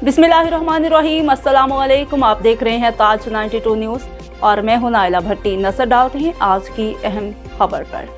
बिस्मिल्लाहिर्रहमानिर्रहीम। अस्सलामुअलैकुम। आप देख रहे हैं ताज 92 न्यूज़ और मैं हूं नाइला भट्टी। नजर डालते हैं आज की अहम खबर पर।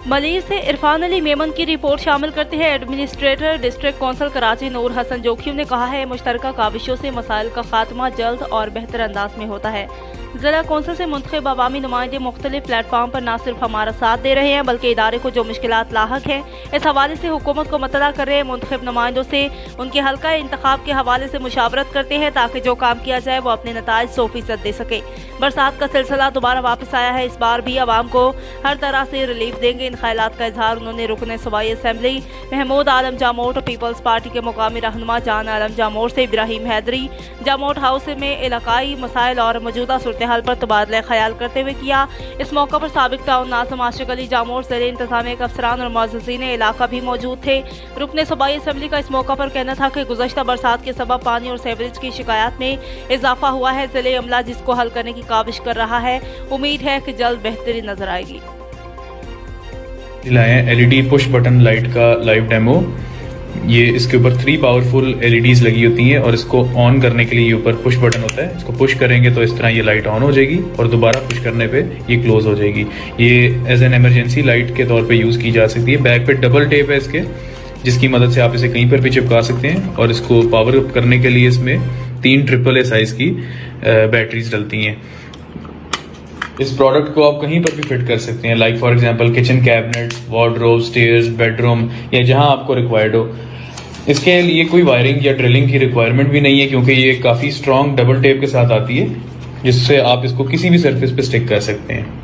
मलीर से इरफान अली मेमन की रिपोर्ट शामिल करते हैं एडमिनिस्ट्रेटर डिस्ट्रिक्ट कौंसिल कराची नूर हसन जोखिम ने कहा है, मुश्तरका काविशों से मसाइल का खात्मा जल्द और बेहतर अंदाज में होता है। जिला कौंसिल से मुंतखब अवामी नुमाइंदे मुख्तलिफ प्लेटफार्म पर न सिर्फ हमारा साथ दे रहे हैं बल्कि इदारे को जो मुश्किलात लाहक है इस हवाले से हुकूमत को मतला कर रहे हैं। मुंतखब नुमाइंदों से उनके हल्का इंतखाब के हवाले से मुशावरत करते हैं ताकि जो काम किया जाए वो अपने नताइज 100% दे सके। बरसात का सिलसिला दोबारा वापस आया है। इस बार भी आवाम को हर तरह से रिलीफ देंगे। इन ख्यालात का इजहार उन्होंने रुकन सूबाई assembly Mahmood Alam जामोट, peoples party के मुकामी रहनुमा जान आलम जामोट से इब्राहिम हैदरी जामोट हाउस में इलाकाई मसाइल और मौजूदा सूरत हाल पर तबादला ख्याल करते हुए किया। इस मौका पर साबिक टाउन नाज़िम आशिक अली जामोट, ज़िले इंतज़ामिया के अफसरान और मुअज़्ज़िज़ीन इलाका भी मौजूद थे। रुकन सूबाई असम्बली का इस मौका पर कहना था कि गुज़श्ता बरसात के सबब पानी और सीवरेज की शिकायत में इजाफा हुआ है। ज़िले अमला जिसको हल करने की काविश कर रहा है। उम्मीद है कि जल्द बेहतरी नजर आएगी। LED पुश बटन लाइट का लाइव डेमो। ये इसके ऊपर 3 पावरफुल LEDs लगी होती हैं और इसको ऑन करने के लिए ये ऊपर पुश बटन होता है। इसको पुश करेंगे तो इस तरह ये लाइट ऑन हो जाएगी और दोबारा पुश करने पे ये क्लोज हो जाएगी। ये एज एन इमरजेंसी लाइट के तौर पे यूज़ की जा सकती है। बैक पे डबल टेप है इसके, जिसकी मदद से आप इसे कहीं पर भी चिपका सकते हैं और इसको पावर अप करने के लिए इसमें 3 AAA साइज की बैटरीज डलती हैं। इस प्रोडक्ट को आप कहीं पर भी फिट कर सकते हैं, like for example kitchen cabinet, wardrobe, stairs, bedroom या जहां आपको रिक्वायर्ड हो। इसके लिए कोई वायरिंग या ड्रिलिंग की रिक्वायरमेंट भी नहीं है क्योंकि ये काफ़ी स्ट्रॉन्ग डबल टेप के साथ आती है जिससे आप इसको किसी भी सरफेस पे स्टिक कर सकते हैं।